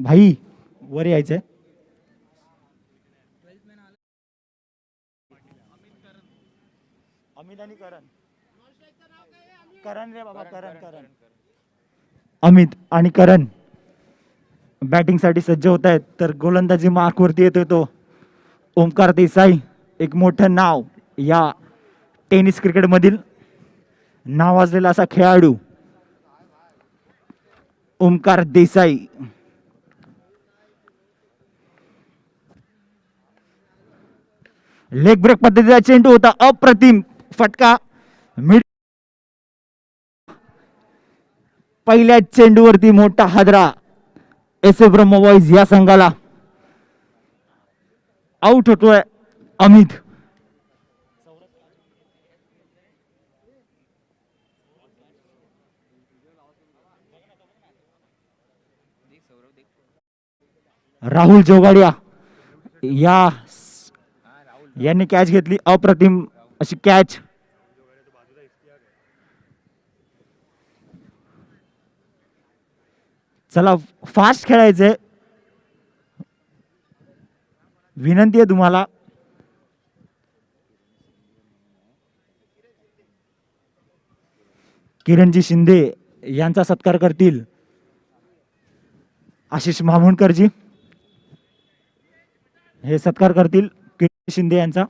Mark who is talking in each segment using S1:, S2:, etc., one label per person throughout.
S1: भाई वर यायचंय. अमित आणि करण. करण रे बाबा, करण करण. अमित आणि करण बॅटिंग साठी सज्ज होत आहेत. तर गोलंदाजी मार्क वरती येतोय तो ओमकार देसाई. एक मोठं नाव या टेनिस क्रिकेट मधील नावाजलेला असा खेळाडू ओमकार देसाई. लेग ब्रेक पद्धतीचा चेंडू होता. अप्रतिम फटका. मिड पहिल्या चेंडूवरती मोठा हादरा एस ए ब्रह्म बॉईज या संघाला. आउट होतोय अमित. राहुल जोगाडिया या यांनी कॅच घेतली. अप्रतिम अशी कॅच. चला फास्ट खेळायचंय. विनंती आहे तुम्हाला. किरणजी शिंदे यांचा सत्कार करतील आशिष मामुणकरजी. हे सत्कार करतील किरण शिंदे यांचा.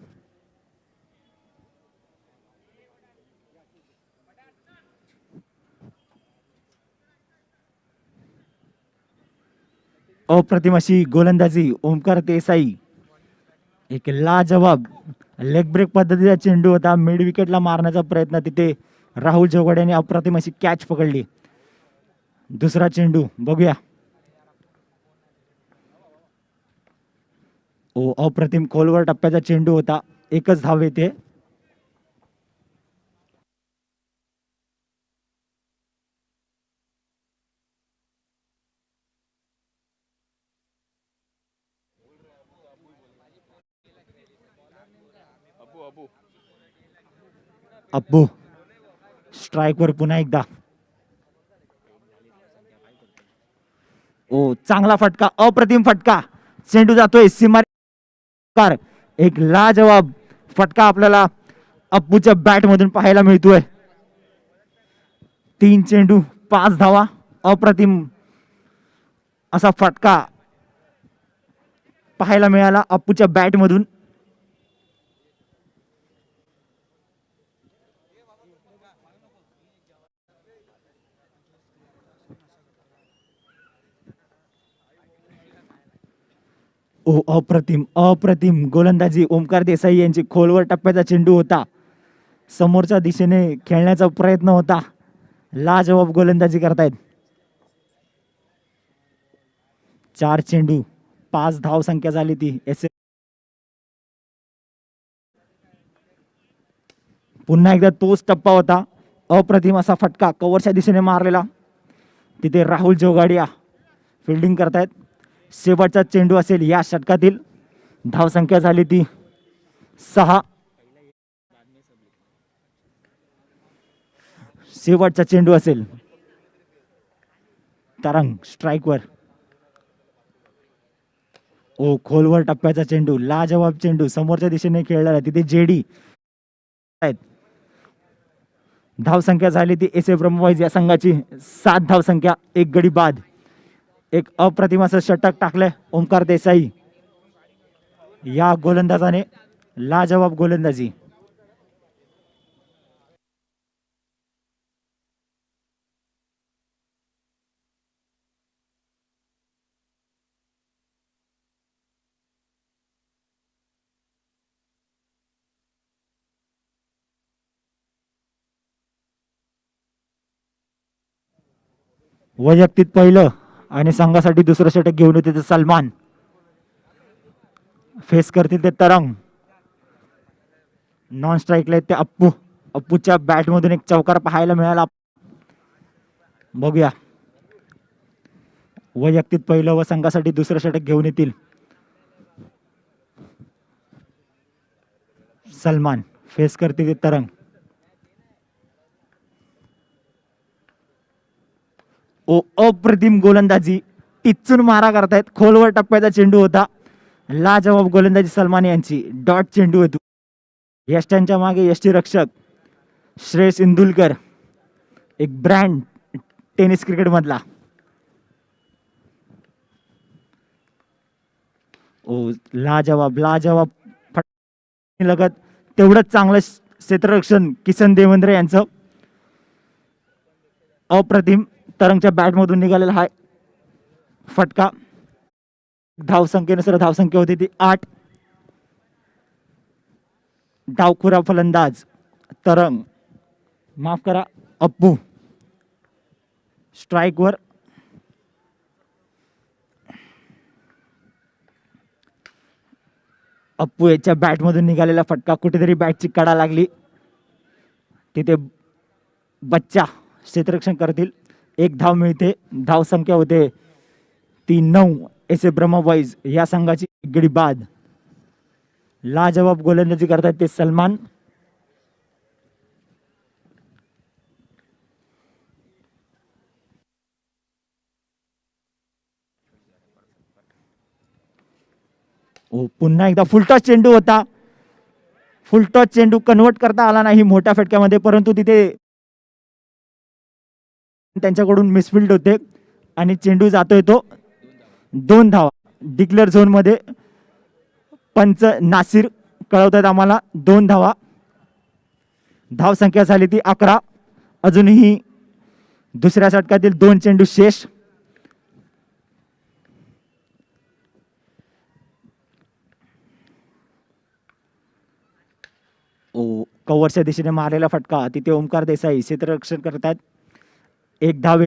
S1: अप्रतिम अशी गोलंदाजी ओमकार देसाई. एक लाजवाब लेग ब्रेक पद्धतीचा चेंडू होता. मिड विकेटला मारण्याचा प्रयत्न तिथे राहुल जोगड यांनी अप्रतिम अशी कॅच पकडली. दुसरा चेंडू बघूया. ओ अप्रतिम खोलवर टप्प्याचा चेंडू होता. एकच धाव येते. अब्बू स्ट्राइक वर पुन्हा एकदा. ओ चांगला फटका. अप्रतिम फटका. चेंडू जातोय सीमा. एक लाजवाब फटका आपल्याला अप्पूच्या बॅट मधून पाहायला मिळतोय. 3 चेंडू 5 धावा. अप्रतिम असा फटका पाहायला मिळाला अप्पूच्या बॅट मधून. ओ अप्रतिम अप्रतिम गोलंदाजी ओमकार देसाई यांची. खोलवर टप्प्याचा चेंडू होता. समोरच्या दिशेने खेळण्याचा प्रयत्न होता. लाजवाब गोलंदाजी करतायत. 4 चेंडू 5 धाव संख्या झाली ती. पुन्हा एकदा तोच टप्पा होता. अप्रतिम असा फटका कव्हरच्या दिशेने मारलेला. तिथे राहुल जोगाडिया फिल्डिंग करतायत. शेवटचा चेंडू असेल या षटकातील. धावसंख्या झाली ती 6. शेवटचा चेंडू असेल. तरंग स्ट्राइकवर. ओ खोलवर टप्प्याचा चेंडू. लाजवाब चेंडू समोरच्या दिशेने खेळला. तिथे जेडी. धावसंख्या झाली ती एस ए ब्रह्मवाईज या संघाची 7 धावसंख्या. एक गडी बाद. एक अप्रतिम असं षटक टाकलंय ओमकार देसाई या गोलंदाजाने. लाजवाब गोलंदाजी. वैयक्तिक पहिलं आणि संघासाठी दुसरं षटक घेऊन येते ते सलमान. फेस करतील ते तरंग. नॉन स्ट्राईकला ते अप्पू. अप्पूच्या बॅट मधून एक चौकार पाहायला मिळाला. बघूया. वैयक्तिक पहिलं व संघासाठी दुसरं षटक घेऊन येतील सलमान. फेस करतील ते तरंग. ओ अप्रतिम गोलंदाजी टिच्चून मारा करतायत. खोलवर टप्प्याचा चेंडू होता. लाजवाब गोलंदाजी सलमान यांची. डॉट चेंडू होतो. यष्ट्यांच्या मागे यष्टीरक्षक श्रेयस इंदुलकर, एक ब्रँड टेनिस क्रिकेट मधला. ओ लाजवाब लाजवाब लगत तेवढंच चांगलं क्षेत्ररक्षण किसन देवेंद्र यांचं. अप्रतिम तरंगच्या बॅटमधून निघालेला हा फटका. धावसंख्येनुसार धावसंख्या होती ती 8. डावखुरा फलंदाज तरंग, माफ करा अप्पू, स्ट्राईकवर. अप्पू याच्या बॅटमधून निघालेला फटका कुठेतरी बॅटची कडा लागली. तिथे बच्चा क्षेत्ररक्षण करतील. 1 धाव मिळते. धावसंख्या होते ती 9. एस ए ब्रह्मबॉईज या संघाची गडी बाद. लाजवाब गोलंदाजी करतात ते सलमान. ओ पुन्हा एकदा फुलटॉस चेंडू होता. फुलटॉस चेंडू कन्वर्ट करता आला नाही मोठ्या फटक्यामध्ये, परंतु तिथे त्यांच्याकडून मिसफिल्ड होते आणि चेंडू जातोय तो 2 धावा. डिक्लेअर झोन मध्ये पंच नासिर कळवतात आम्हाला 2 धावा. धावसंख्या झाली ती 11. अजूनही दुसऱ्या षटकातील 2 चेंडू शेष. ओ कव्हरच्या दिशेने मारलेला फटका. तिथे ओमकार देसाई क्षेत्ररक्षण करतात. 1 धाव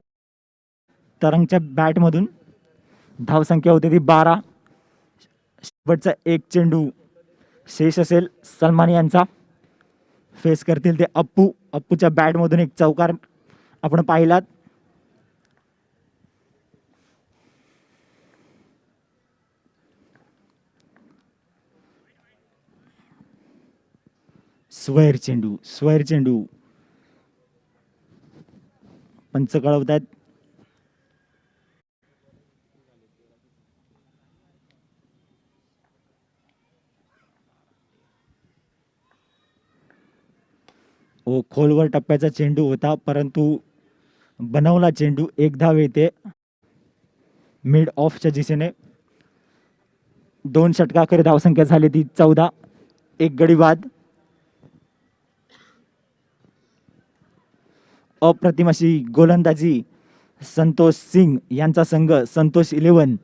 S1: तरंगच्या बॅटमधून. धावसंख्या होती ती 12. शेवटचा 1 चेंडू शेष असेल सलमान यांचा. फेस करतील ते अप्पू. अप्पूच्या बॅटमधून एक चौकार आपण पाहिलात. स्वैर चेंडू पंच कळवतात. ओ खोलवर टप्प्याचा चेंडू होता, परंतु बनवला चेंडू. 1 धाव येते मिड ऑफच्या दिशेने. 2 षटकाखेर धावसंख्या झाली ती 14. 1 गडी बाद. अप्रतिम अशी गोलंदाजी संतोष सिंग यांचा संघ संतोष 11.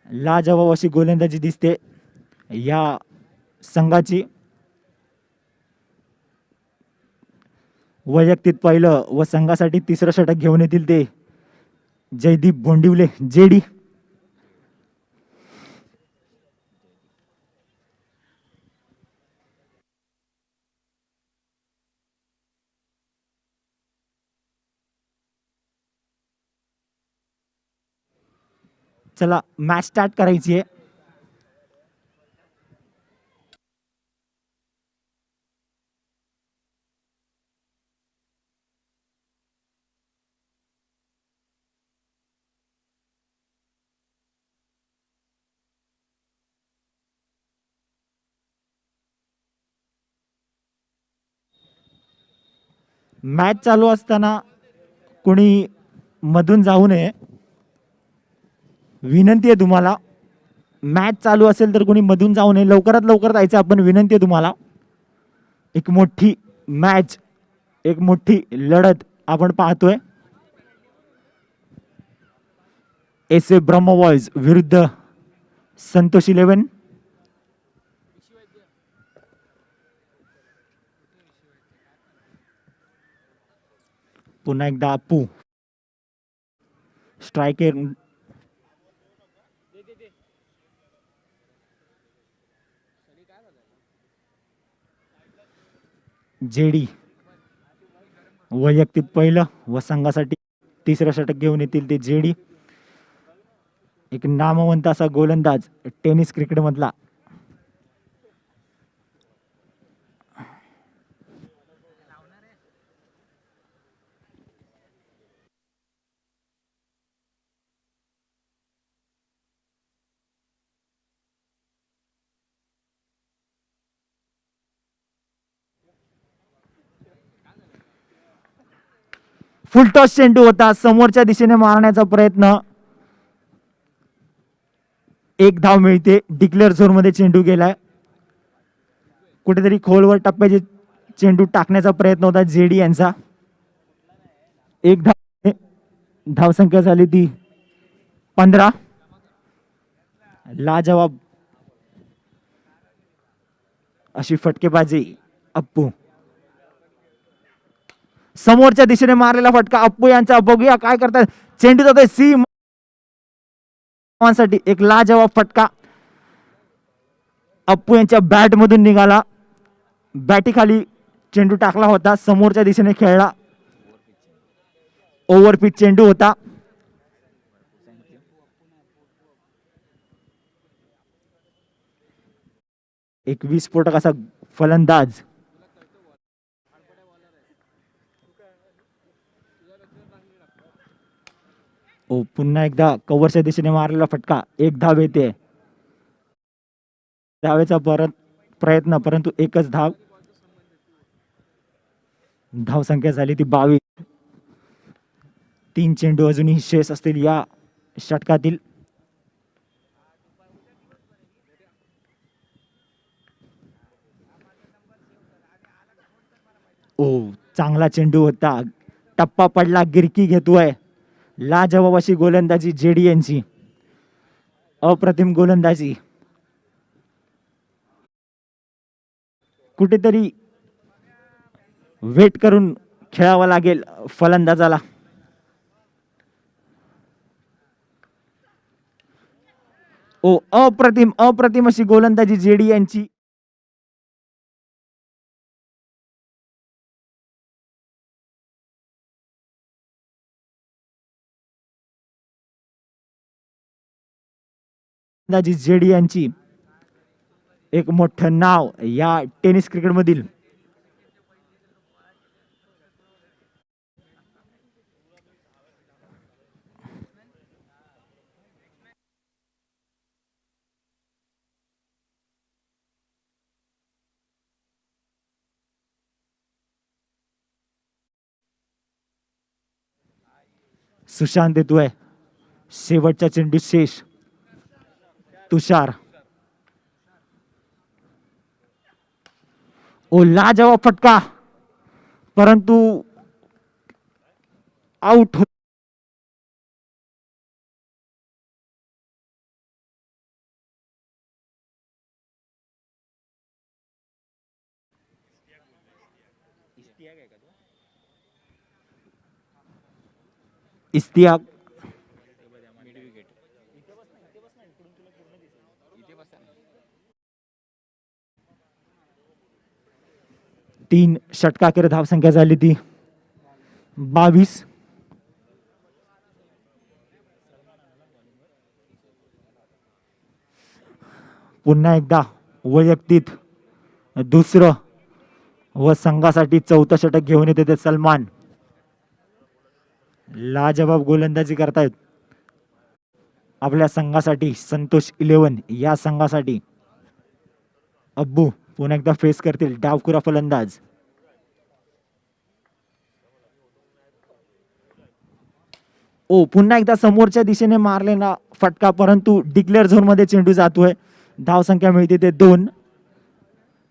S1: लाजवाब अशी गोलंदाजी दिसते या संघाची. वैयक्तिक पहिलं व संघासाठी 3रं षटक घेऊन येतील ते जयदीप बोंडिवले जेडी. चला मॅच स्टार्ट करायची आहे. मॅच चालू असताना कोणी मधून जाऊ नये, विनंती आहे तुम्हाला. मॅच चालू असेल तर कोणी मधून जाऊ नये. लवकरात लवकर जायचं आपण, विनंती आहे तुम्हाला. एक मोठी मॅच, एक मोठी लढत आपण पाहतोय. एस ए ब्रह्मबॉईज विरुद्ध संतोष 11. पुन्हा एकदा अप्पू स्ट्रायकर. जेडी वैयक्तिक पहिलं व संघासाठी 3रं षटक घेऊन येतील ते जेडी. एक नामवंत असा गोलंदाज टेनिस क्रिकेट मधला. फुलटॉस चेंडू होता, समोरच्या दिशेने मारण्याचा प्रयत्न, एक धाव मिळते. डिक्लेअर झोन मध्ये चेंडू गेलाय. कुठेतरी खोलवर टप्प्याचे चेंडू टाकण्याचा प्रयत्न होता जेडी यांचा. एक धाव, धावसंख्या झाली ती 15. लाजवाब अशी फटकेबाजी अप्पू. समोरच्या दिशेने मारलेला फटका अप्पू यांचा. बघूया काय करतात. चेंडू जातोय सी साठी. एक लाजवाब फटका अप्पू यांच्या बॅट मधून निघाला. बॅटी खाली चेंडू टाकला होता, समोरच्या दिशेने खेळला. ओव्हरपिच चेंडू होता. एक विस्फोटक असा फलंदाज. ओ पुन्हा एकदा कव्हरच्या दिशेने मारलेला फटका. एक धाव येते. धावेचा परत प्रयत्न, परंतु एकच धाव. धावसंख्या झाली ती 22. 3 चेंडू अजूनही शेष असतील या षटकातील. ओ चांगला चेंडू होता. टप्पा पडला, गिरकी घेतोय. लाजवाब अशी गोलंदाजी जेडी यांची. अप्रतिम गोलंदाजी. कुठेतरी वेट करून खेळावं लागेल फलंदाजाला. ओ अप्रतिम अप्रतिम अशी गोलंदाजी जेडी यांची. जेडी यांची एक मोठं नाव या टेनिस क्रिकेट मधील. सुशांत देतोय. शेवटचा चेंडू शेष. तुषार. ओ लाजवाब फटका, परंतु आउट. इस्तियाक. तीन षटकाखेर धावसंख्या झाली ती 22. पुन्हा एकदा वैयक्तिक दुसरं व संघासाठी चौथं षटक घेऊन येते ते सलमान. लाजवाब गोलंदाजी करतायत आपल्या संघासाठी. संतोष 11 या संघासाठी. अब्बू पुन्हा एकदा फेस करतील डावखुरा फलंदाज. ओ पुन्हा एकदा समोरच्या दिशेने मारलेला फटका, परंतु डिक्लेअर झोन मध्ये चेंडू जातोय. धावसंख्या मिळते ते 2.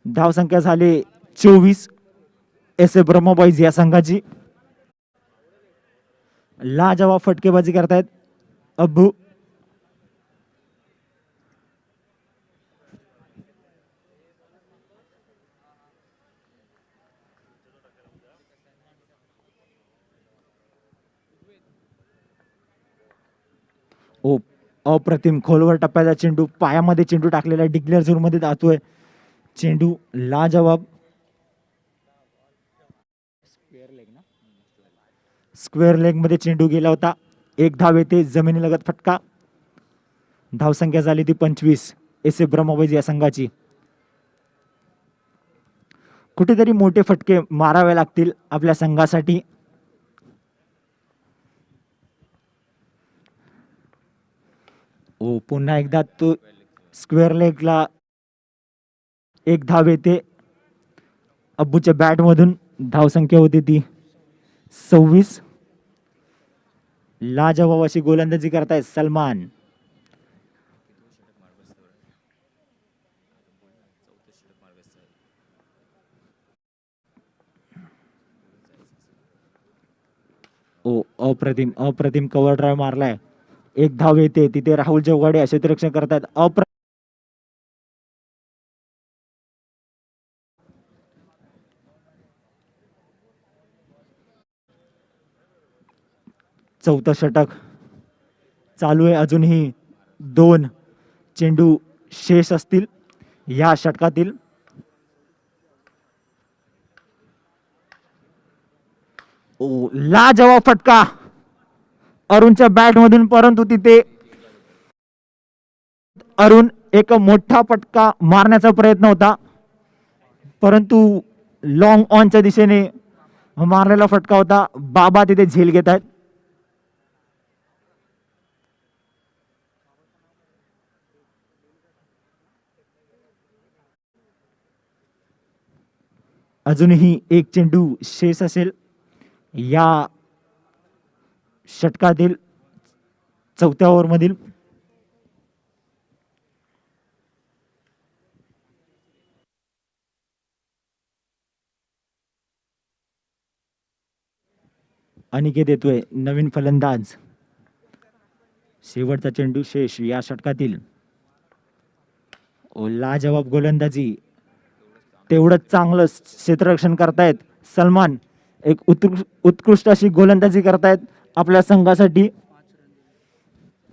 S1: धावसंख्या झाले 24 एस ए ब्रह्मबॉईज या संघाची. लाजवाब फटकेबाजी करतायत अब्बू. ओ अप्रतिम खोलवर टप्प्याचा चेंडू, पायामध्ये चेंडू टाकलेला डिक्लेअर झोन मध्ये जातोय चेंडू. लाजवाब. स्क्वेअर लेग मध्ये चेंडू गेला होता. एक धाव येते. जमिनीलगत फटका. धावसंख्या झाली ती 25 एस ए ब्रह्मबॉईज या संघाची. कुठेतरी मोठे फटके मारावे लागतील आपल्या संघासाठी. ओ पुन्हा एकदा तो स्क्वेअर लेगला एक धाव येते अब्बूच्या बॅट मधून. धावसंख्या होती ती 26. लाजवाब अशी गोलंदाजी करतायत सलमान. ओ अप्रतिम अप्रतिम कव्हर ड्राईव्ह मारलाय. एक धाव येते तिथे राहुल जवगाडे क्षेत्ररक्षण करतायत. चौथं षटक चालू आहे. अजूनही 2 चेंडू शेष असतील या षटकातील. लाजवाब फटका अरुणच्या बॅट मधून, परंतु तिथे अरुण एक मोठा फटका मारण्याचा प्रयत्न होता, परंतु लॉंग ऑनच्या दिशेने मारलेला फटका होता. बाबा तिथे झेल घेत आहेत. अजूनही एक चेंडू शेष असेल या षटकातील चौथ्या ओव्हर मधील. अनिकेत येतोय नवीन फलंदाज. शेवटचा चेंडू शेष या षटकातील. लाजवाब गोलंदाजी, तेवढंच चांगलं क्षेत्ररक्षण करतायत सलमान. एक उत्कृष्ट अशी गोलंदाजी करतायत आपल्या संघासाठी.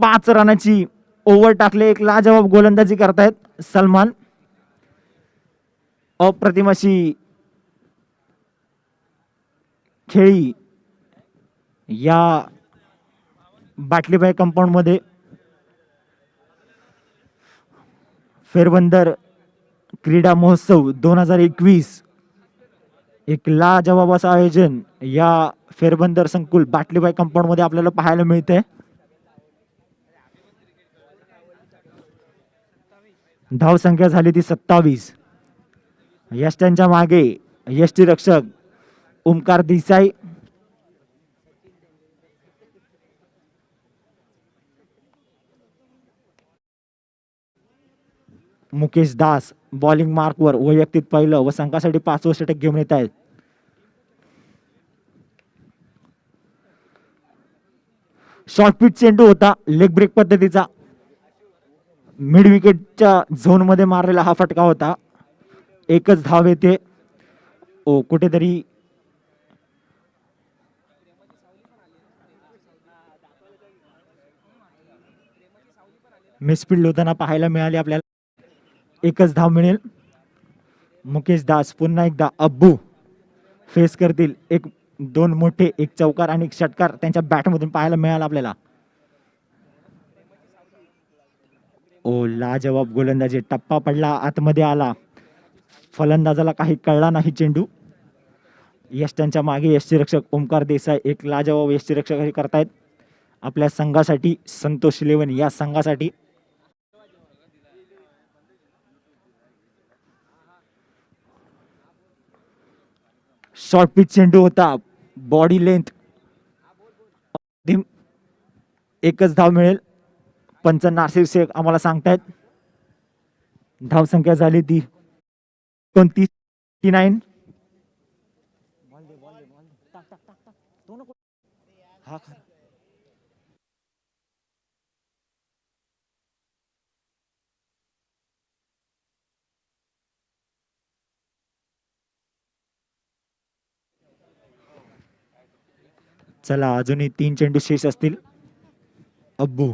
S1: 5 रनाची ओव्हर टाकले. एक लाजवाब गोलंदाजी करतायत सलमान. अप्रतिम अशी खेळी या बाटलीबाई कंपाऊंड मध्ये. फेरबंदर क्रीडा महोत्सव 2021 एक लाजवाब असं आयोजन या फेरबंदर संकुल बाटलीबाई कंपाऊंड मध्ये आपल्याला पाहायला मिळते. धाव संख्या झाली ती 27. यष्ट्यांच्या मागे यष्टी रक्षक ओमकार देसाई. मुकेश दास बॉलिंग मार्कवर वैयक्तिक पहिलं व संघासाठी 5वं षटक घेऊन येत आहेत. शॉर्ट पिच चेंडू होता लेग ब्रेक पद्धतीचा. मिड विकेटच्या झोन मध्ये मारलेला हा फटका होता. एकच धाव येते. कुठेतरी मिसफिल्ड होताना पाहायला मिळाले आपल्याला. एकच धाव मिळेल. मुकेश दास पुन्हा एकदा अब्बू फेस करतील. 2 मोठे, एक चौकार आणि एक षटकार त्यांच्या बॅटमधून पाहायला मिळाला आपल्याला. लाजवाब गोलंदाजी, टप्पा पडला, आतमध्ये आला. फलंदाजाला काही कळला नाही चेंडू. यष्ट्यांच्या मागे यष्टीरक्षक ओमकार देसाई एक लाजवाब यष्टीरक्षक करतायत आपल्या संघासाठी, संतोष 11 या संघासाठी. शॉर्ट पिच चेंडू होता, बॉडी लेंथ. एकच धाव मिळेल. पंच नासिर शेख आम्हाला सांगतायत. धाव संख्या झाली ती 29. चला अजूनही 3 चेंडू शेष असतील. अब्बू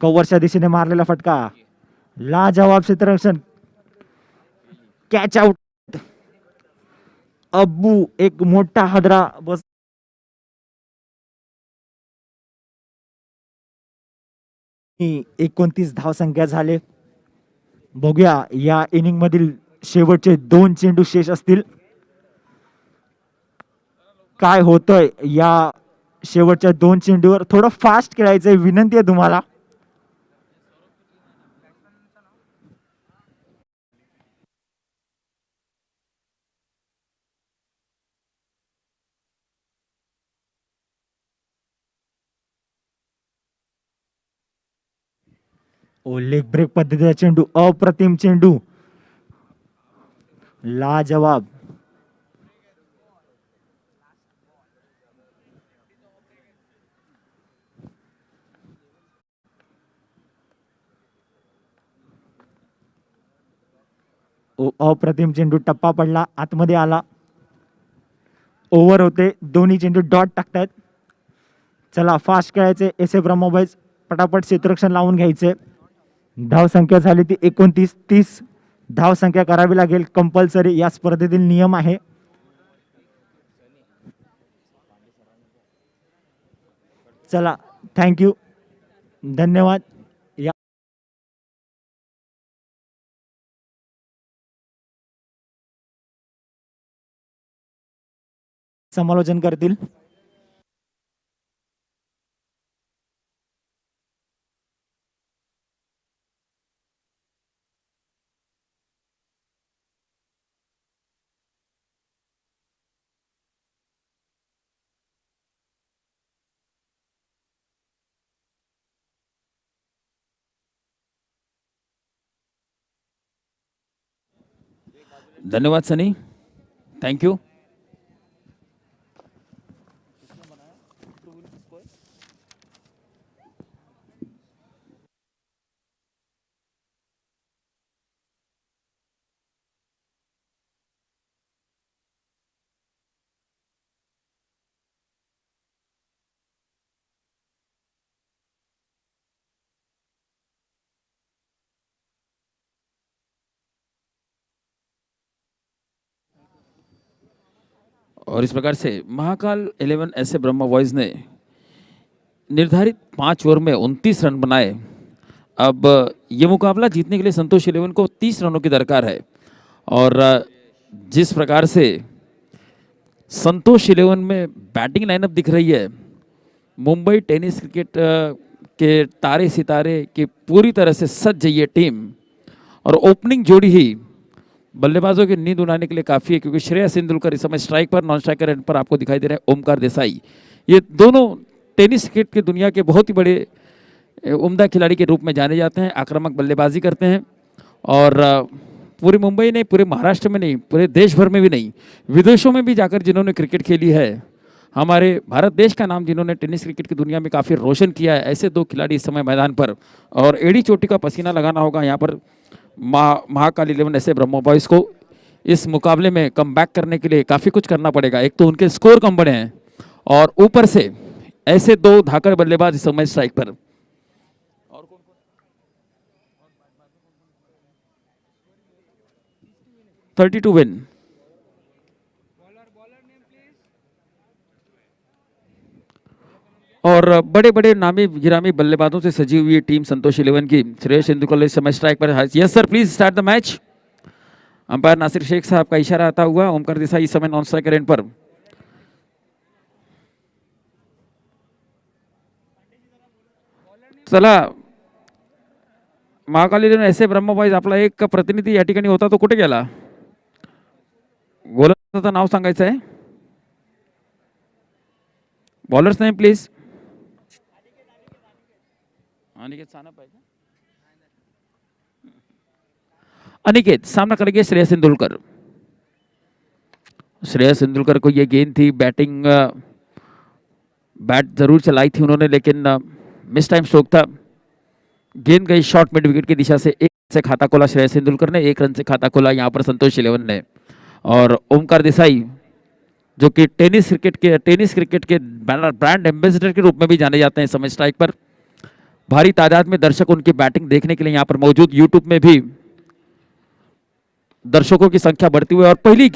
S1: कव्हरच्या दिशेने मारलेला फटका, लाजवाब क्षेत्ररक्षण, कॅच आउट. अब्बू एक मोठा हादरा बस. 29 धाव संख्या झाले. बघूया या इनिंग मधील शेवटचे 2 चेंडू शेष असतील. काय होतंय या शेवटच्या 2 चेंडूवर. थोडं फास्ट खेळायचंय, विनंती आहे तुम्हाला. ओ लेग ब्रेक पद्धतीचा चेंडू, अप्रतिम चेंडू, लाजवाब. ओ अप्रतिम चेंडू, टप्पा पडला, आतमध्ये आला. ओव्हर होते, दोन्ही चेंडू डॉट टाकतायत. चला फास्ट खेळायचे. एस ए ब्रह्मोबाईज पटापट क्षेत्ररक्षण लावून घ्यायचे. धाव संख्या झाली ती 29. 30 धाव संख्या करावी लागेल कंपल्सरी, या स्पर्धेतील नियम आहे. चला, थँक्यू, धन्यवाद. या समालोचन करतील.
S2: धन्यवाद सनी, थैंक यू. और इस प्रकार से महाकाल 11 ऐसे ब्रह्मा बॉयज ने निर्धारित 5 ओवर में 29 रन बनाए. अब ये मुकाबला जीतने के लिए संतोष 11 को 30 रनों की दरकार है. और जिस प्रकार से संतोष 11 में बैटिंग लाइनअप दिख रही है, मुंबई टेनिस क्रिकेट के तारे सितारे की पूरी तरह से सज गई है टीम. और ओपनिंग जोड़ी ही बल्लेबाजों की नींद उड़ाने के लिए काफ़ी है, क्योंकि श्रेयस तेंदुलकर इस समय स्ट्राइक पर, नॉन स्ट्राइकर एंड पर आपको दिखाई दे रहे हैं ओमकार देसाई. ये दोनों टेनिस क्रिकेट की दुनिया के बहुत ही बड़े उम्दा खिलाड़ी के रूप में जाने जाते हैं. आक्रामक बल्लेबाजी करते हैं और पूरी मुंबई नहीं, पूरे महाराष्ट्र में नहीं, पूरे देश भर में भी नहीं, विदेशों में भी जाकर जिन्होंने क्रिकेट खेली है, हमारे भारत देश का नाम जिन्होंने टेनिस क्रिकेट की दुनिया में काफ़ी रोशन किया है, ऐसे 2 खिलाड़ी इस समय मैदान पर. और एड़ी चोटी का पसीना लगाना होगा यहाँ पर महाकाल 11 ऐसे ब्रह्मो बॉयज़ को. इस मुकाबले में कम बैक करने के लिए काफ़ी कुछ करना पड़ेगा. एक तो उनके स्कोर कम बढ़े हैं और ऊपर से ऐसे 2 धाकड़ बल्लेबाज इस समय स्ट्राइक पर. और 32 विन. और बड़े बड़े नामी गिरामी बल्लेबाजों से सजी हुई टीम संतोष 11 की. श्रेयस तेंदुलकर इस समय स्ट्राइक पर. Yes sir, please start the match. Umpire Nasir Sheikh साहब का इशारा आता हुआ. ओमकार देसाई इस समय नॉन स्ट्राइकर एंड पर. चला, महाकाल 11 ऐसे ब्रह्म बॉयज आपला एक प्रतिनिधी या ठिकाणी होता, तो कुठे गेला? गोलंदाजाचं नाव सांगायचं आहे. Bowlers name please. Aniket Sanap आहे का? अनिकेत, सामना करेंगे श्रेयस तेंदुलकर. श्रेयस तेंदुलकर को ये गेंद थी, बैटिंग बैट जरूर चलाई थी उन्होंने, लेकिन मिस टाइम स्ट्रोक था. गेंद गई शॉर्ट मिड विकेट की दिशा से. 1 से खाता खोला श्रेयस तेंदुलकर ने, 1 रन से खाता खोला यहाँ पर संतोष 11 ने. और ओमकार देसाई जो कि टेनिस क्रिकेट के ब्रांड एम्बेसडर के रूप में भी जाने जाते हैं, समय स्ट्राइक पर. भारी तादाद में दर्शक उनकी बैटिंग देखने के लिए यहाँ पर मौजूद. यूट्यूब में भी दर्शकों की संख्या बढ़ती हुई. और पहली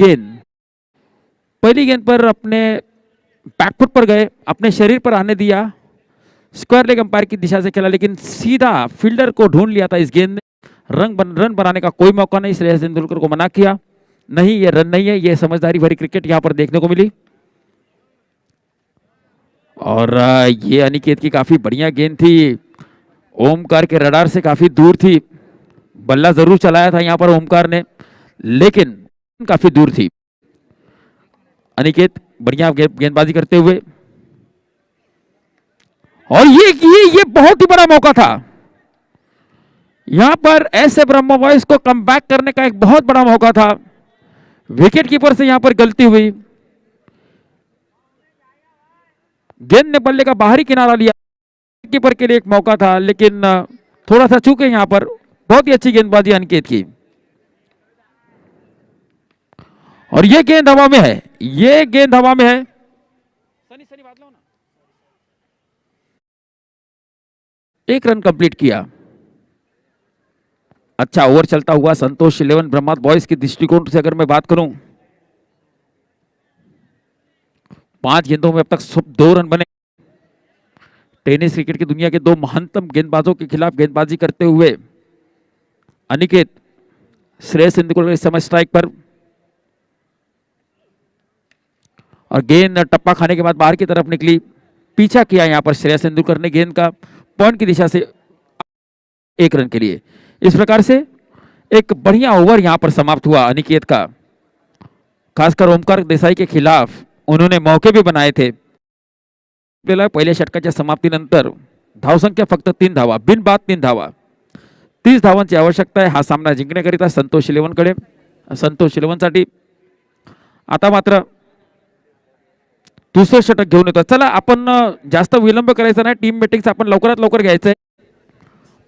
S2: गेंद पर अपने बैकफुट पर गए, अपने शरीर पर आने दिया, स्क्वायर लेग अंपायर की दिशा से खेला, लेकिन सीधा फील्डर को ढूंढ लिया था इस गेंद ने. रन बनाने का कोई मौका नहीं. श्रेयस तेंदुलकर को मना किया, नहीं ये रन नहीं है. ये समझदारी भरी क्रिकेट यहां पर देखने को मिली. और ये अनिकेत की काफी बढ़िया गेंद थी, ओमकार के रडार से काफी दूर थी. बल्ला जरूर चलाया था यहां पर ओमकार ने, लेकिन काफी दूर थी. अनिकेत बढ़िया गेंदबाजी करते हुए. और ये बहुत ही बड़ा मौका था. यहां पर ऐसे ब्रह्मा बॉयज को कमबैक करने का एक बहुत बड़ा मौका था। विकेट कीपर से यहां पर गलती हुई, गेंद ने बल्ले का बाहरी किनारा लिया। कीपर के लिए एक मौका था, लेकिन थोड़ा सा चूके यहां पर। बहुत ही अच्छी गेंदबाजी अनिकेत की, और ये गेंद हवा में है, ये गेंद हवा में है। सनी सनी बात लो ना। एक रन कंप्लीट किया। अच्छा ओवर चलता हुआ संतोष 11 ब्रह्मा बॉयज के दृष्टिकोण से अगर मैं बात करूं, 5 गेंदों में अब तक 2 रन बने। टेनिस क्रिकेट की दुनिया के 2 महानतम गेंदबाजों के खिलाफ गेंदबाजी करते हुए अनिकेत, श्रेयस तेंदुलकर इस समय स्ट्राइक पर, और गेंद टप्पा खाने के बाद बाहर की तरफ निकली। पीछा किया यहां पर श्रेयस तेंदुलकर ने गेंद का पॉइंट की दिशा से 1 रन के लिए। इस प्रकार से एक बढ़िया ओवर यहां पर समाप्त हुआ अनिकेत का। खासकर ओमकार देसाई के खिलाफ उन्होंने मौके भी बनाए थे। पहिल्या षटकाच्या समाप्तीनंतर धावसंख्या फक्त 3 धावा, बिनबाद 3 धावा, 30 धावांची आवश्यकता आहे हा सामना जिंकण्याकरिता संतोष 11 कडे, संतोष 11 साठी। आता मात्र दुसरं षटक घेऊन येतो। चला आपण जास्त विलंब करायचा नाही, टीम मीटिंग्स आपण लवकरात लवकर घ्यायचंय।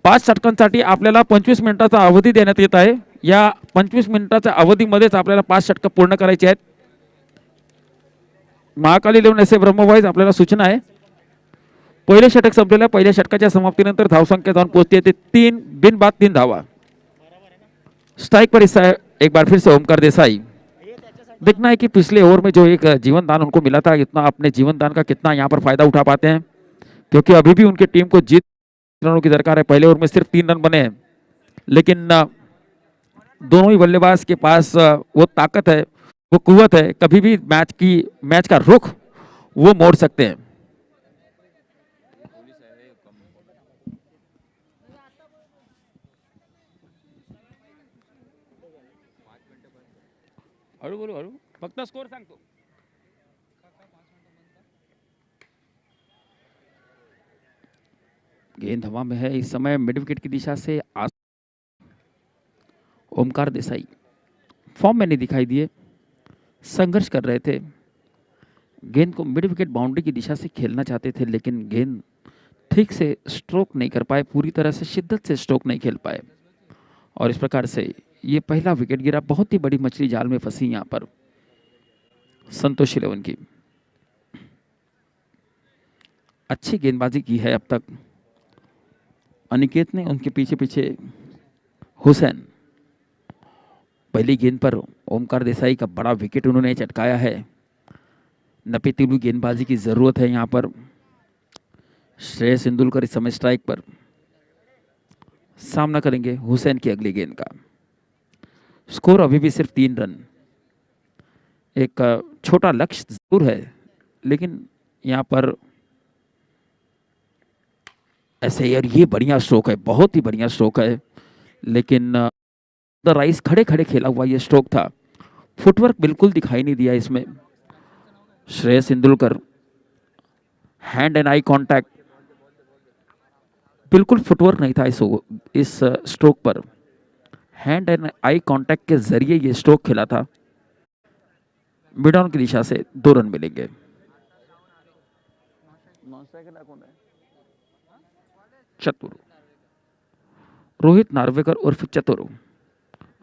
S2: 5 षटकांसाठी आपल्याला 25 मिनिटाचा अवधी देण्यात येत आहे। या 25 मिनिटाच्या अवधीमध्येच आपल्याला 5 षटक पूर्ण करायची आहेत। महाकाल 11 एस ब्रह्मा बॉयज आपल्याला सूचना आहे, पहिले षटक संपलेल्या पहिल्या षटकाच्या समाप्तीनंतर धावसंख्या जाऊन पोहोचते ते 3, बिनबाद 3 धावा। स्ट्राइक पर एक बार फिर से ओमकार देसाई। देखना है कि पिछले ओवर में जो एक जीवन दान उनको मिला था, इतना अपने जीवन दान का कितना यहाँ पर फायदा उठा पाते हैं, क्योंकि अभी भी उनकी टीम को जीत रनों की दरकार है। पहले ओवर में सिर्फ 3 रन बने हैं, लेकिन दोनों ही बल्लेबाज के पास वो ताकत है, वो कुव्वत है, कभी भी मैच का रुख वो मोड़ सकते हैं। हळू बोलू, हळू, फक्त स्कोर सांगतो। गेंद हवा में है इस समय, मिड विकेट की दिशा से ओमकार देसाई फॉर्म में नहीं दिखाई दिए, संघर्ष कर रहे थे। गेंद को मिड विकेट बाउंड्री की दिशा से खेलना चाहते थे, लेकिन गेंद ठीक से स्ट्रोक नहीं कर पाए, पूरी तरह से शिद्दत से स्ट्रोक नहीं खेल पाए, और इस प्रकार से ये पहला विकेट गिरा। बहुत ही बड़ी मछली जाल में फंसी यहां पर संतोष 11 की। अच्छी गेंदबाजी की है अब तक अनिकेत ने, उनके पीछे पीछे हुसैन। पहली गेंद पर ओमकार देसाई का बड़ा विकेट उन्होंने चटकाया है। नपीतीलू गेंदबाजी की जरूरत है यहां पर। श्रेयस तेंदुलकर इस समय स्ट्राइक पर, सामना करेंगे हुसैन की अगली गेंद का। स्कोर अभी भी सिर्फ 3 रन। एक छोटा लक्ष्य जरूर है, लेकिन यहां पर ऐसे यार ये बढ़िया स्ट्रोक है, बहुत ही बढ़िया स्ट्रोक है, लेकिन द राइस खड़े खड़े खेला हुआ ये स्ट्रोक था। फुटवर्क बिल्कुल दिखाई नहीं दिया इसमें। Shreyas Tendulkar, hand and eye contact, बिल्कुल फुटवर्क नहीं था इस स्ट्रोक पर। हैंड एंड आई कांटेक्ट के जरिए ये स्ट्रोक खेला था। मिड ऑन की दिशा से 2 रन मिलेंगे। चतुर, रोहित नार्वेकर उर्फ चतुर।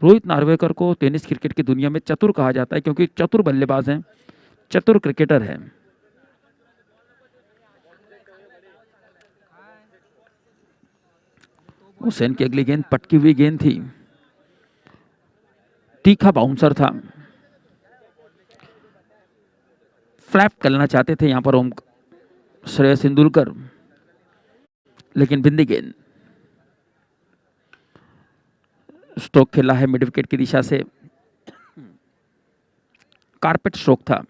S2: रोहित नार्वेकर को टेनिस क्रिकेट की दुनिया में चतुर कहा जाता है, क्योंकि चतुर बल्लेबाज हैं, चतुर क्रिकेटर हैं। हुसैन की अगली गेंद पटकी हुई गेंद थी, तीखा बाउंसर था, फ्लैप करना चाहते थे यहां पर श्रेयस तेंदुलकर, लेकिन बिंदी गेंद। स्ट्रोक खेला है मिड विकेट की दिशा से, कारपेट स्ट्रोक था।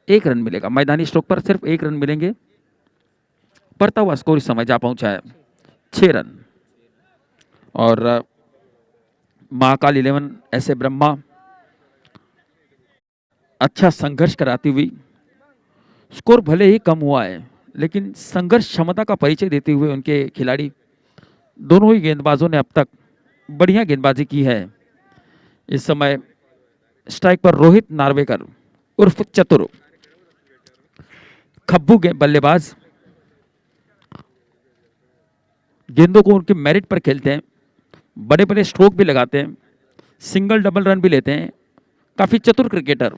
S2: 1 रन मिलेगा, मैदानी स्ट्रोक पर सिर्फ 1 रन मिलेंगे। बढ़ता हुआ स्कोर इस समय जा पहुंचा है 6 रन। और महाकाल 11 ऐसे ब्रह्मा अच्छा संघर्ष कराती हुई, स्कोर भले ही कम हुआ है, लेकिन संघर्ष क्षमता का परिचय देते हुए उनके खिलाड़ी दोनों ही गेंदबाजों ने अब तक बढ़िया गेंदबाजी की है। इस समय स्ट्राइक पर रोहित नार्वेकर उर्फ चतुर, खब्बू बल्लेबाज, गेंदों को उनके मेरिट पर खेलते हैं, बड़े बड़े स्ट्रोक भी लगाते हैं, सिंगल डबल रन भी लेते हैं, काफी चतुर क्रिकेटर।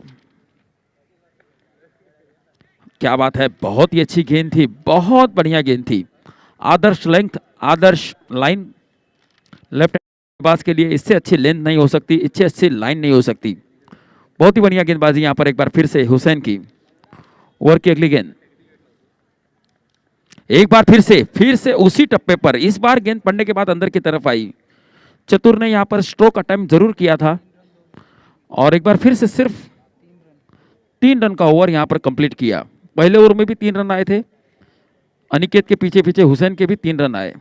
S2: क्या बात है, बहुत ही अच्छी गेंद थी, बहुत बढ़िया गेंद थी। आदर्श लेंथ, आदर्श लाइन, लेफ्ट गेंदबाज के लिए इससे अच्छी लेंथ नहीं हो सकती, इससे अच्छी लाइन नहीं हो सकती। बहुत ही बढ़िया गेंदबाजी यहां पर एक बार फिर से हुसैन की। ओवर की अगली गेंद, एक बार फिर से उसी टप्पे पर, इस बार गेंद पड़ने के बाद अंदर की तरफ आई। चतुर ने यहां पर स्ट्रोक अटेम्प्ट जरूर किया था और एक बार फिर से सिर्फ 3 रन का ओवर यहां पर कंप्लीट किया। पहले ओवर में भी 3 रन आए थे, अनिकेत के पीछे पीछे हुसैन के भी 3 रन आए।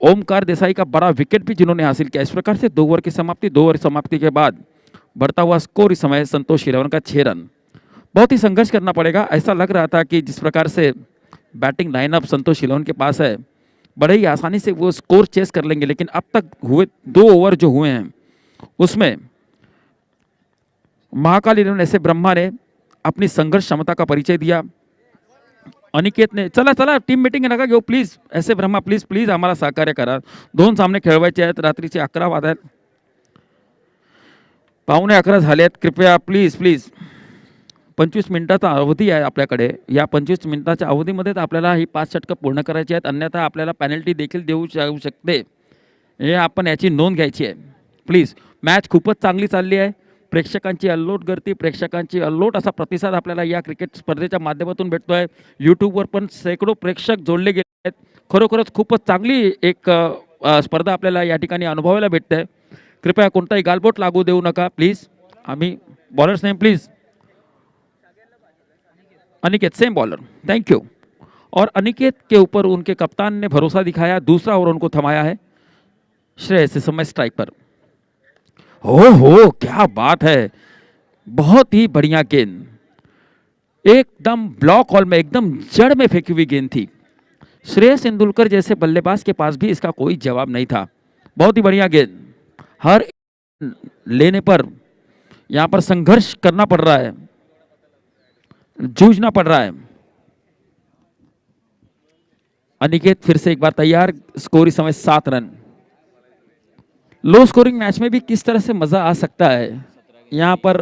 S2: ओमकार देसाई का बड़ा विकेट भी जिन्होंने हासिल किया। इस प्रकार से 2 ओवर की समाप्ति, 2 ओवर समाप्ति के बाद बढ़ता हुआ स्कोर इस समय संतोष 11 का 6 रन। बहुत ही संघर्ष करना पड़ेगा। ऐसा लग रहा था कि जिस प्रकार से बैटिंग लाइनअप संतोष 11 के पास है, बड़े ही आसानी से वो स्कोर चेस कर लेंगे, लेकिन अब तक हुए 2 ओवर जो हुए हैं उसमें महाकाल 11 ऐसे ब्रह्मा ने अपनी संघर्ष क्षमता का परिचय दिया। अनिकेत ने चला टीम मीटिंग नका घेऊ प्लीज, ऐसे ब्रह्मा प्लीज प्लीज आम्हाला सहकार्य करा, 2 सामने खेळवायचे आहेत, रात्रीचे 11 वाजत, 11:15 झाले आहेत, कृपया प्लीज प्लीज 25 मिनिटाचा अवधी आहे आपल्याकडे, या 25 मिनिटाच्या अवधीमध्ये आपल्याला ही 5 षटकं पूर्ण करायची आहेत, अन्यथा आपल्याला पेनल्टी देखील देऊ शकते, हे आपण याची नोंद घ्यायची आहे प्लीज। मॅच खूपच चांगली चालली आहे, प्रेक्षकांची अल्लोट गर्दी, प्रेक्षकांची अल्लोट असा प्रतिसाद आपल्याला या क्रिकेट स्पर्धेच्या माध्यमातून भेटतोय। यूट्यूबवर पण शेकडो प्रेक्षक जोडले गेले आहेत। खरोखरच खूपच चांगली एक स्पर्धा आपल्याला या ठिकाणी अनुभवायला भेटते। कृपया कोणताही गालबोट लागू देऊ नका प्लीज। आम्ही bowlers name please, Aniket same bowler, thank you. और अनिकेत के ऊपर उनके कप्तान ने भरोसा दिखाया, दूसरा ओवर उनको थमाया है। श्रेयस इस समय स्ट्राइक पर। हो क्या बात है, बहुत ही बढ़िया गेंद, एकदम ब्लॉक हॉल में, एकदम जड़ में फेंकी हुई गेंद थी। श्रेयस तेंदुलकर जैसे बल्लेबाज के पास भी इसका कोई जवाब नहीं था। बहुत ही बढ़िया गेंद, हर लेने पर यहां पर संघर्ष करना पड़ रहा है, जूझना पड़ रहा है। अनिकेत फिर से एक बार तैयार, स्कोर इस समय 7 रन। लो स्कोरिंग मैच में भी किस तरह से मजा आ सकता है, यहां पर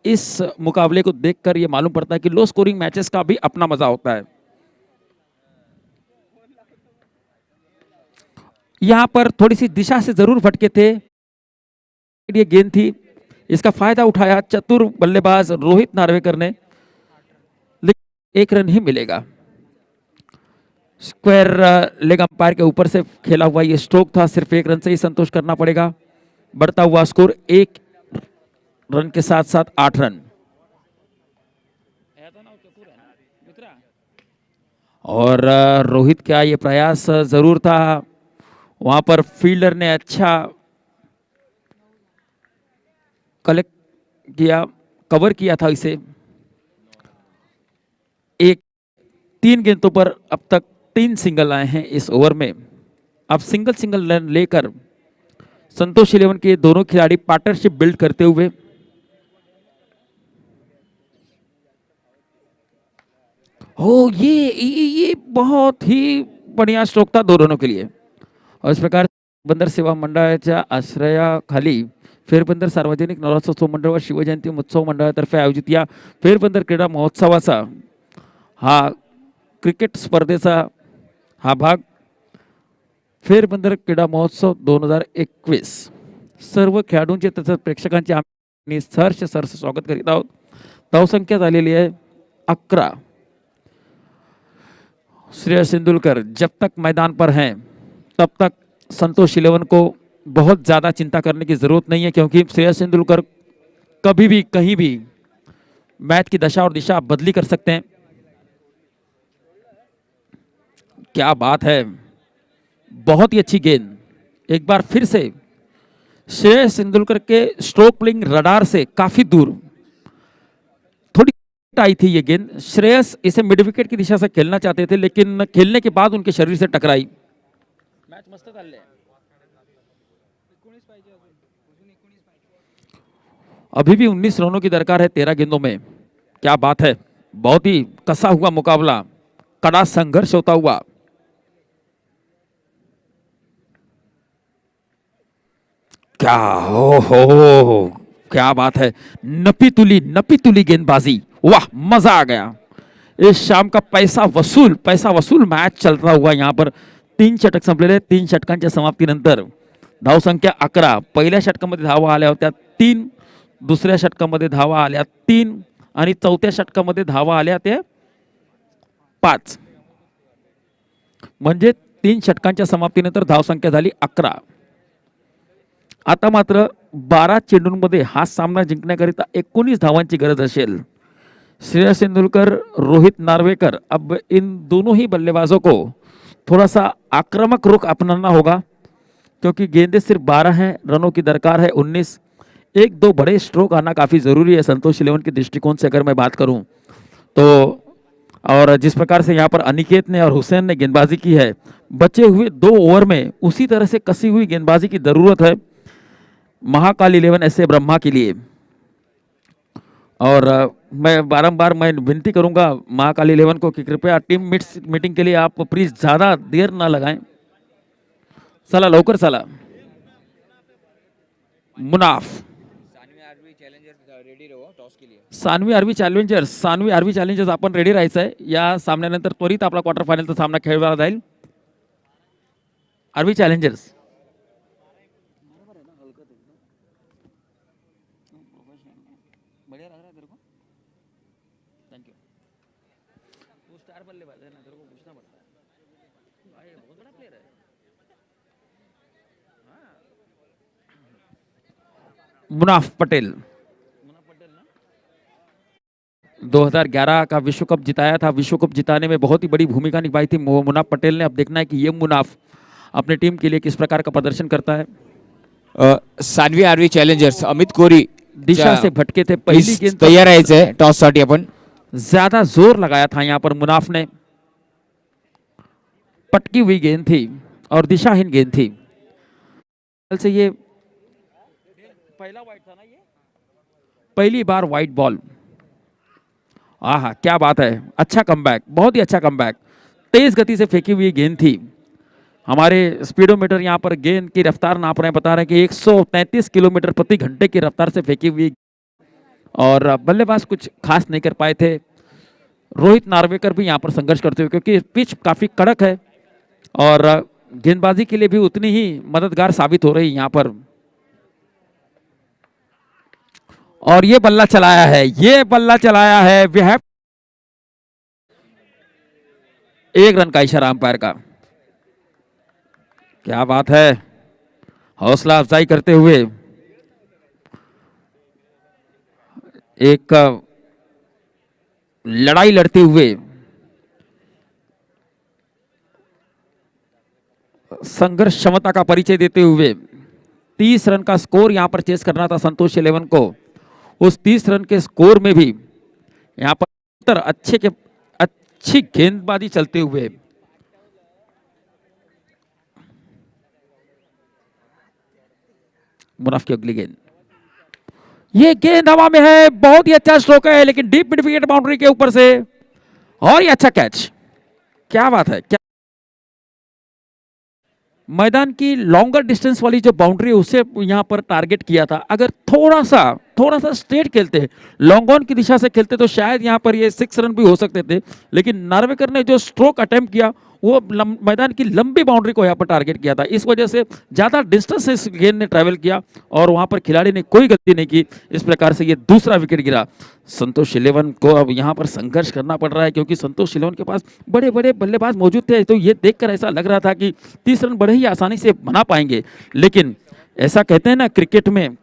S2: इस मुकाबले को देखकर यह मालूम पड़ता है कि लो स्कोरिंग मैचेस का भी अपना मजा होता है। यहां पर थोड़ी सी दिशा से जरूर भटके थे, ये गेंद थी, इसका फायदा उठाया चतुर बल्लेबाज रोहित नार्वेकर ने, लेकिन 1 रन ही मिलेगा। स्क्वायर लेग अंपायर के ऊपर से खेला हुआ ये स्ट्रोक था, सिर्फ 1 रन से ही संतोष करना पड़ेगा। बढ़ता हुआ स्कोर 1 रन के साथ साथ 8 रन। और रोहित का ये प्रयास जरूर था, वहां पर फील्डर ने अच्छा कलेक्ट किया, कवर किया था इसे। 3 गेंदों पर अब तक 3 सिंगल आए हैं इस ओवर में। अब सिंगल रन लेकर संतोष 11 के दोनों खिलाड़ी पार्टनरशिप बिल्ड करते हुए, ये बहुत ही बढ़िया स्ट्रोक था दोनों के लिए। और इस प्रकार बंदर सेवा मंडळाच्या आश्रयाखाली फेरबंदर सार्वजनिक नवरात्रोत्सव मंडळ व शिवजयंती महोत्सव मंडळातर्फे आयोजित या फेरबंदर क्रीडा महोत्सवाचा हा क्रिकेट स्पर्धेचा हा भाग फेरबंदर क्रीडा महोत्सव 2021 सर्व खेळाडूंचे तसंच प्रेक्षकांचे आम्ही सहर्ष स्वागत करीत आहोत। धावसंख्या झालेली आहे 11। श्रेयस तेंदुलकर जब तक मैदान पर हैं तब तक संतोष 11 को बहुत ज़्यादा चिंता करने की ज़रूरत नहीं है, क्योंकि श्रेयस तेंदुलकर कभी भी कहीं भी मैच की दशा और दिशा बदली कर सकते हैं। क्या बात है, बहुत ही अच्छी गेंद, एक बार फिर से श्रेयस तेंदुलकर के स्ट्रोक प्लेइंग रडार से काफी दूर थोड़ी आई थी ये गेंद। श्रेयस इसे मिड विकेट की दिशा से खेलना चाहते थे, लेकिन खेलने के बाद उनके शरीर से टकराई। मैच अभी भी 19 रनों की दरकार है 13 गेंदों में। क्या बात है, बहुत ही कसा हुआ मुकाबला, कड़ा संघर्ष होता हुआ। क्या हो, क्या बात है, नपी तुली गेंदबाजी, वाह मजा आ गया। इस शाम का पैसा वसूल मॅच चलता हुआ यहाँ पर 3 षटक संपलेले. 3 षटकांच्या समाप्तीनंतर धावसंख्या 11. पहिल्या षटकामध्ये धावा आल्या होत्या 3, दुसऱ्या षटकामध्ये धावा आल्या 3 आणि चौथ्या षटकामध्ये धावा आल्या ते 5. म्हणजे 3 षटकांच्या समाप्तीनंतर धावसंख्या झाली 11. आता मात्र 12 चेंडूंमध्ये हा सामना जिंकण्याकरिता 19 धावांची गरज असेल. श्रेयस तेंदुलकर, रोहित नार्वेकर, अब इन दोनों ही बल्लेबाजों को थोड़ा सा आक्रामक रुख अपनाना होगा, क्योंकि गेंदें सिर्फ 12 हैं, रनों की दरकार है 19. 1-2 बड़े स्ट्रोक आना काफ़ी ज़रूरी है संतोष इलेवन के दृष्टिकोण से अगर मैं बात करूं तो. और जिस प्रकार से यहाँ पर अनिकेत ने और हुसैन ने गेंदबाजी की है, बचे हुए 2 ओवर में उसी तरह से कसी हुई गेंदबाजी की ज़रूरत है महाकाल 11 ऐसे ब्रह्मा के लिए. और मैं बारंबार विनती करूंगा महाकाल 11 को कि कृपया टीम मीटिंग के लिए आप प्लीज ज़्यादा देर ना लगाएं. चला लवकर चला. मुनाफ, सानवी आरवी चॅलेंजर्स आपण रेडी राहायचं आहे. या सामन्यानंतर त्वरित आपला क्वार्टर फायनलचा सामना खेळला जाईल. आरवी चॅलेंजर्स मुनाफ पटेल 2011 का विश्व कप जिताया था. विश्व कप जिताने में बहुत ही बड़ी भूमिका निभाई थी मुनाफ पटेल ने. अब देखना है कि ये मुनाफ अपने टीम के लिए किस प्रकार का प्रदर्शन करता है.
S3: सानवी आरवी चॅलेंजर्स अमित कोरी
S2: दिशा से भटके थे. पहली गेंद
S3: तैयार राहायचंय टॉस साठी. आपण
S2: ज्यादा जोर लगाया था यहाँ पर मुनाफ ने. पटकी हुई गेंद थी और दिशाहीन गेंद थी. से ये पहला वाइड था ना, ये पहली बार वाइड बॉल. आहा क्या बात है, अच्छा कमबैक, बहुत ही अच्छा कमबैक. तेज गति से फेंकी हुई गेंद थी. हमारे स्पीडोमीटर यहाँ पर गेंद की रफ्तार नाप रहे हैं, बता रहे हैं कि 133 किलोमीटर प्रति घंटे की रफ्तार से फेंकी हुई. और बल्लेबाज कुछ खास नहीं कर पाए थे. रोहित नार्वेकर भी यहाँ पर संघर्ष करते हुए, क्योंकि पिच काफी कड़क है और गेंदबाजी के लिए भी उतनी ही मददगार साबित हो रही है यहाँ पर. और ये बल्ला चलाया है, वी हैव 1 रन का इशारा अंपायर का. क्या बात है, हौसला अफजाई करते हुए एक लड़ाई लड़ते हुए संघर्ष क्षमता का परिचय देते हुए 30 रन का स्कोर यहां पर चेस करना था संतोष इलेवन को. उस 30 रन के स्कोर में भी यहां पर अच्छी गेंदबाजी चलते हुए मुनाफ की अगली गेंद. ये गेंद हवा में है, बहुत ही अच्छा स्ट्रोक है, लेकिन डीप मिड विकेट बाउंड्री के ऊपर से. और ये अच्छा कैच. क्या बात है, क्या मैदान की लॉन्गर डिस्टेंस वाली जो बाउंड्री उसे यहां पर टारगेट किया था. अगर थोड़ा सा स्ट्रेट खेलते, लॉन्ग ऑन की दिशा से खेलते तो शायद यहां पर ये 6 रन भी हो सकते थे. लेकिन नार्वेकर ने जो स्ट्रोक अटेम्प्ट किया वो मैदान की लंबी बाउंड्री को यहाँ पर टारगेट किया था. इस वजह से ज़्यादा डिस्टेंस से इस गेंद ने ट्रैवल किया और वहाँ पर खिलाड़ी ने कोई गलती नहीं की. इस प्रकार से ये दूसरा विकेट गिरा. संतोष इलेवन को अब यहाँ पर संघर्ष करना पड़ रहा है, क्योंकि संतोष इलेवन के पास बड़े बड़े बल्लेबाज मौजूद थे. तो ये देखकर ऐसा लग रहा था कि 30 रन बड़े ही आसानी से बना पाएंगे. लेकिन ऐसा कहते हैं ना क्रिकेट में,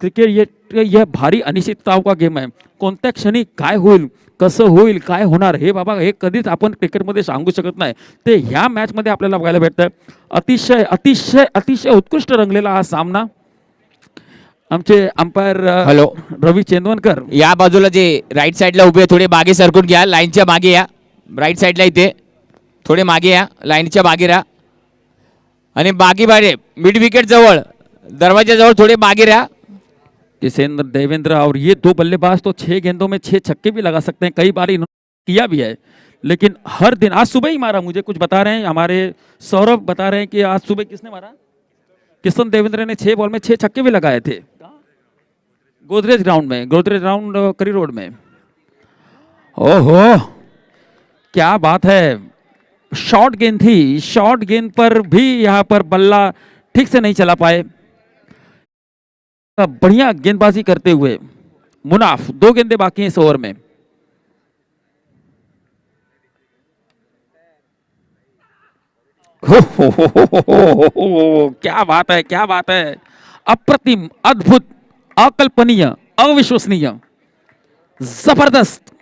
S2: यह भारी अनिश्चितताओं का गेम आहे. कोणत्या क्षणी काय होईल, कसं होईल, काय होणार हे बाबा हे कधीच आपण क्रिकेटमध्ये सांगू शकत नाही. ते ह्या मॅचमध्ये आपल्याला बघायला भेटतं. अतिशय अतिशय अतिशय उत्कृष्ट रंगलेला हा सामना. आमचे अंपायर
S3: हॅलो
S2: रवी चेंदवनकर
S3: या बाजूला जे राईट साईडला उभे आहे, थोडे मागे सरकून घ्या. लाईनच्या मागे या. राईट साईडला इथे थोडे मागे या, लाईनच्या मागे राहा. आणि बागी बारे मिड विकेट जवळ दरवाजाजवळ थोडे बागे रहा.
S2: किशेंद्र देवेंद्र और ये दो बल्लेबाज तो 6 गेंदों में 6 छक्के भी लगा सकते हैं, कई बार इन्होंने किया भी है, लेकिन हर दिन आज सुबह ही मारा. मुझे कुछ बता रहे हैं हमारे सौरभ बता रहे हैं कि आज सुबह किसने मारा, किशन देवेंद्र ने 6 बॉल में 6 छक्के भी लगाए थे गोदरेज ग्राउंड करी रोड में. ओहो क्या बात है, शॉर्ट गेंद थी, शॉर्ट गेंद पर भी यहां पर बल्ला ठीक से नहीं चला पाए. बढ़िया गेंदबाजी करते हुए मुनाफ, 2 गेंदें बाकी हैं इस ओवर में. क्या बात है, क्या बात है, अप्रतिम, अद्भुत, अकल्पनीय, अविश्वसनीय, जबरदस्त.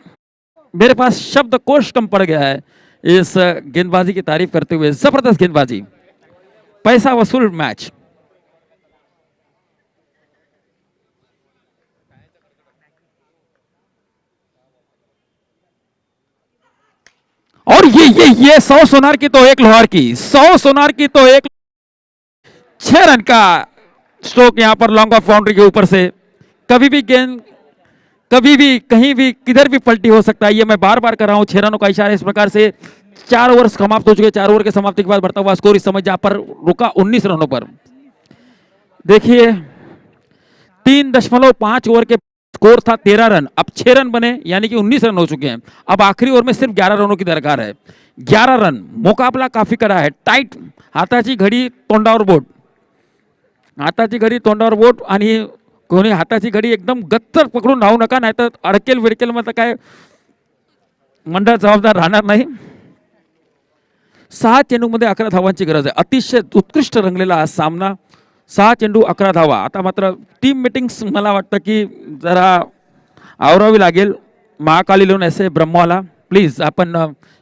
S2: मेरे पास शब्द कोश कम पड़ गया है इस गेंदबाजी की तारीफ करते हुए. जबरदस्त गेंदबाजी, पैसा वसूल मैच. और ये 100 सोनार की तो 1 लोहार की, 100 सोनार की तो 1. 6 रन का स्ट्रोक यहां पर लॉन्ग ऑफ बाउंड्री के ऊपर से. कभी भी गेंद, कभी भी कहीं भी किधर भी पलटी हो सकता है. ये मैं बार बार कर रहा हूं. 6 रनों का इशारा इस प्रकार से. 4 ओवर समाप्त हो चुके. 4 ओवर के समाप्ति के बाद बढ़ता हुआ स्कोर इस समय जहां पर रुका 19 रनों पर. देखिए 3.5 ओवर के स्कोर था 13 रन, अब 6 रन बने यानी कि 19 रन हो चुके हैं. अब आखिरी ओवर में सिर्फ 11 रनों की दरकार है. 11 रन, मुकाबला काफी कड़ा है, टाइट. हाताची घडी तोंडावर बोट, हाताची घडी तोंडावर बोट, आणि कोणी हाताची घडी एकदम गच्चर पकडून राहू नका, नाहीतर अडकेल विडकेल मध्ये काय मंडळ जबाबदार राहणार नाही. 6 चेंडूमध्ये 11 धावांची गरज आहे. अतिशय उत्कृष्ट रंगलेला हा सामना. 6 चेंडू 11 धावा. आता मात्र टीम मीटिंग्स मला वाटतं की जरा आवरावी लागेल. महाकाल 11 एस ब्रह्मवाला प्लीज, आपण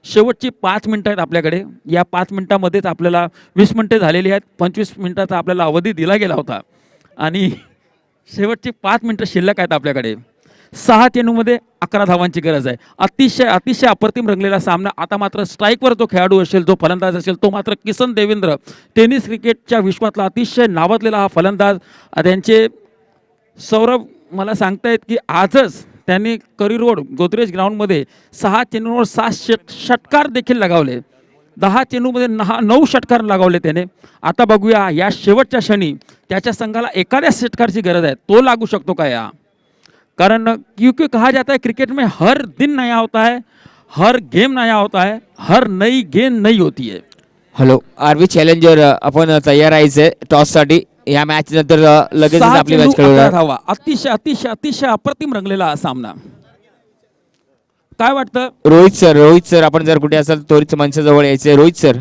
S2: शेवटची 5 मिनिटं आहेत आपल्याकडे. या 5 मिनिटांमध्येच आपल्याला 20 मिनिटे झालेली आहेत. 25 मिनिटाचा आपल्याला अवधी दिला गेला होता आणि शेवटची 5 मिनिटं शिल्लक आहेत आपल्याकडे. 6 चेंडूमध्ये 11 धावांची गरज आहे. अतिशय अतिशय अप्रतिम रंगलेला सामना. आता मात्र स्ट्राईकवर जो खेळाडू असेल, जो फलंदाज असेल, तो मात्र किशन देवेंद्र, टेनिस क्रिकेटच्या विश्वातला अतिशय नावाजलेला हा फलंदाज. त्यांचे सौरभ मला सांगतायत की आजच त्यांनी करी रोड गोदरेज ग्राउंडमध्ये 6 चेंडूंवर 7 षटकार देखील लगावले. 10 चेंडूमध्ये 9 षटकार लगावले त्याने. आता बघूया या शेवटच्या क्षणी त्याच्या संघाला एखाद्या षटकारची गरज आहे, तो लागू शकतो का या. कारण क्योंकि कहा जाता है क्रिकेट में हर दिन नया होता है, हर गेम नया होता है, हर नई गेंद नई होती है.
S3: हॅलो आरवी चॅलेंजर, आपण तयार राहायचंय टॉससाठी. या मॅच नंतर लगेच
S2: 6
S3: आपली
S2: चेंडू
S3: मॅच खेळू.
S2: 11 धावा. अतिशय अतिशय अतिशय अप्रतिम रंगलेला हा सामना. काय वाटतं
S3: रोहित सर आपण जर कुठे असाल त्वरित मंचाजवळ यायचे. रोहित सर,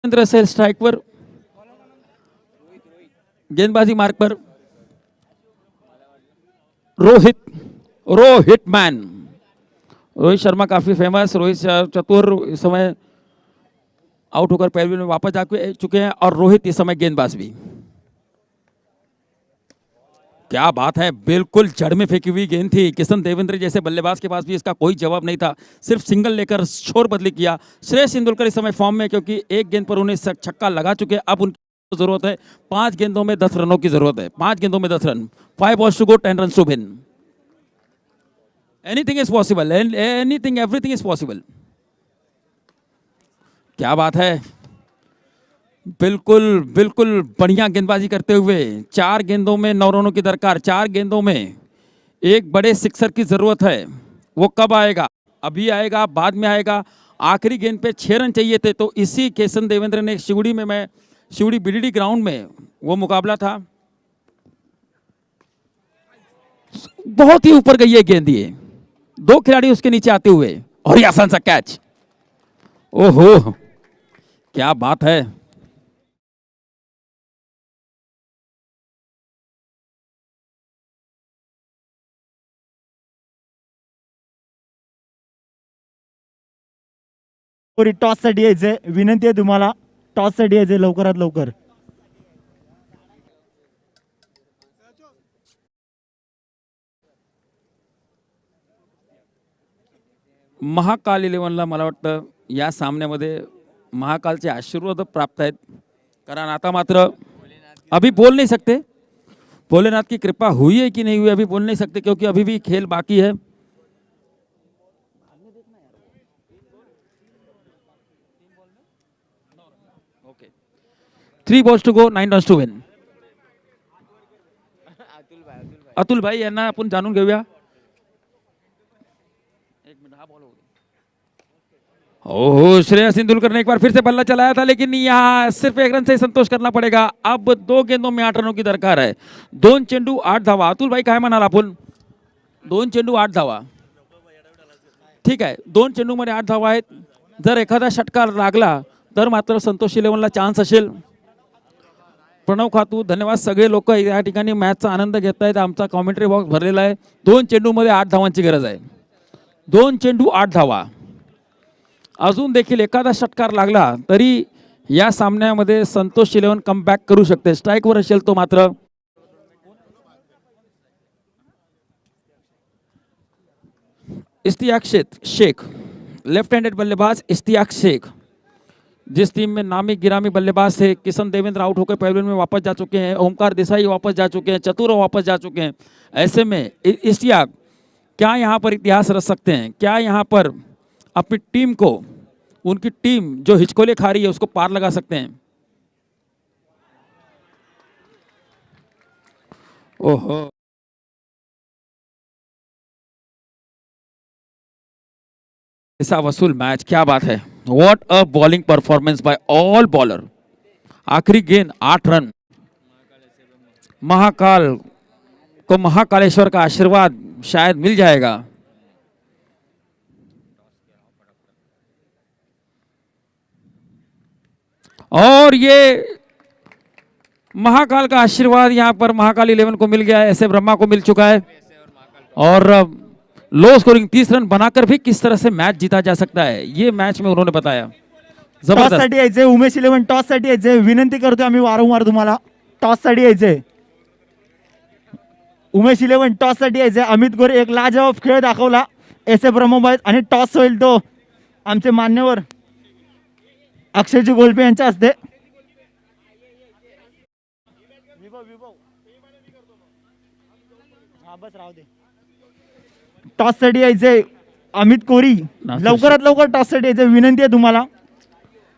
S2: महेंद्र असेल स्ट्राईकवर, गेंदबाजी मार्क पर रोहित मैन, रोहित शर्मा काफी फेमस. रोहित चतुर इस समय आउट होकर पहलवी में वापस जा चुके हैं और रोहित इस समय गेंदबाज भी. क्या बात है, बिल्कुल जड़ में फेंकी हुई गेंद थी. किशन देवेंद्र जैसे बल्लेबाज के पास भी इसका कोई जवाब नहीं था, सिर्फ सिंगल लेकर छोर बदली किया. श्रेयस तेंदुलकर इस समय फॉर्म में, क्योंकि एक गेंद पर उन्हें छक्का लगा चुके. अब उनकी जरूरत है 5 गेंदों में 10 रनों की जरूरत है. 5 गेंदों में 10 run. 5 balls to go, 10 runs to win. Anything is possible. Anything, everything is possible. क्या बात है, बिल्कुल बिल्कुल बढ़िया गेंदबाजी करते हुए. 4 गेंदों में 9 रनों की दरकार. 4 गेंदों में एक बड़े सिक्सर की जरूरत है. वो कब आएगा, अभी आएगा, बाद में आएगा. आखिरी गेंद पे 6 रन चाहिए थे, तो इसी किशन देवेंद्र ने शिवड़ी बीडीडी ग्राउंड में वो मुकाबला था. बहुत ही ऊपर गई है गेंद. ये 2 खिलाड़ी उसके नीचे आते हुए, और ये आसान सा कैच. ओहो क्या बात है.
S1: टॉस साठी यायचंय, विनंती आहे तुम्हाला, टॉस साठी यायचंय लवकरात लवकर.
S2: महाकाल 11ला मला वाटतं या सामन्यामध्ये महाकालचे आशीर्वाद प्राप्त आहेत, कारण आता मात्र अभी बोल नहीं सकते, भोलेनाथ की कृपा हुई है कि नहीं हुई अभी बोल नहीं सकते, क्योंकि अभी भी खेल बाकी है। Okay, 3 balls to go, 9 runs to win. Atul भाई यांना आपण जाणून घेऊया। ओहो, श्रेयस तेंदुलकर ने एक बार फिर से बल्ला चलाया था, लेकिन यहाँ सिर्फ 1 रन से संतोष करना पड़ेगा। अब 2 गेंदों में 8 रनों की दरकार है। 2 चेंडू 8 धावा। अतुल भाई काय म्हणाल आपण? 2 चेंडू 8 धावा, ठीक आहे। 2 चेंडूमध्ये 8 धावा आहेत। जर एखादा षटकार लागला तर मात्र संतोष 11ला चान्स असेल। प्रणव खातू, धन्यवाद। सगळे लोक या ठिकाणी मॅचचा आनंद घेत आहेत। आमचा कॉमेंट्री बॉक्स भरलेला आहे। 2 चेंडूमध्ये 8 धावांची गरज आहे। 2 चेंडू 8 धावा। अजून देखील एखादा षटकार लागला तरी या सामन्यामध्ये संतोष 11 कमबॅक करू शकते। स्ट्राईकवर असेल तो मात्र। इश्तियाक शेख, लेफ्ट हैंडेड बल्लेबाज इश्तियाक शेख, जिस टीम में नामी गिरामी बल्लेबाज थे। किशन देवेंद्र आउट होकर पवेलियन में वापस जा चुके हैं। ओमकार देसाई वापस जा चुके हैं। चतुर वापस जा चुके हैं। ऐसे में इश्तियाक क्या यहाँ पर इतिहास रच सकते हैं? क्या यहाँ पर अपनी टीम को, उनकी टीम जो हिचकोले खा रही है उसको पार लगा सकते हैं? ओहो, ऐसा वसूल मैच, क्या बात है। What a bowling performance by all bowler. आखिरी गेंद 8 रन। महाकाल को महाकालेश्वर का आशीर्वाद शायद मिल जाएगा। और ये महाकाल का आशीर्वाद यहाँ पर महाकाल 11 को मिल गया है। ऐसे ब्रह्मा को मिल चुका है। और लो स्कोरिंग 30 रन बनाकर भी किस तरह से मैच जीता जा सकता है, ये मैच में उन्होंने बताया।
S1: टॉस साठी यायचे उमेश 11, टॉस साठी यायचे। विनंती करतोय आम्ही वारंवार तुम्हाला, टॉस साठी यायचे। उमेश 11 टॉस साठी यायचे। अमित गोरे एक लाजवाब खेळ दाखवला। एस ब्रह्मबाई आणि टॉस होईल तो आमचे मान्यवर अक्षयजी गोलपे यांच्या हस्ते। टॉस साठी यायचे अमित कोरी, लवकरात लवकर टॉस साठी यायचे। विनंती आहे तुम्हाला।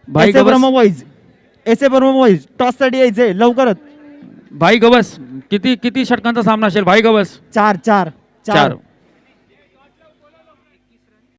S2: भाई
S1: ब्रह्मबॉईज, एस ब्रह्मबॉईज टॉस साठी यायचे लवकरच।
S2: भाई गवस, किती षटकांचा सामना असेल भाई गवस?
S1: 4 4 4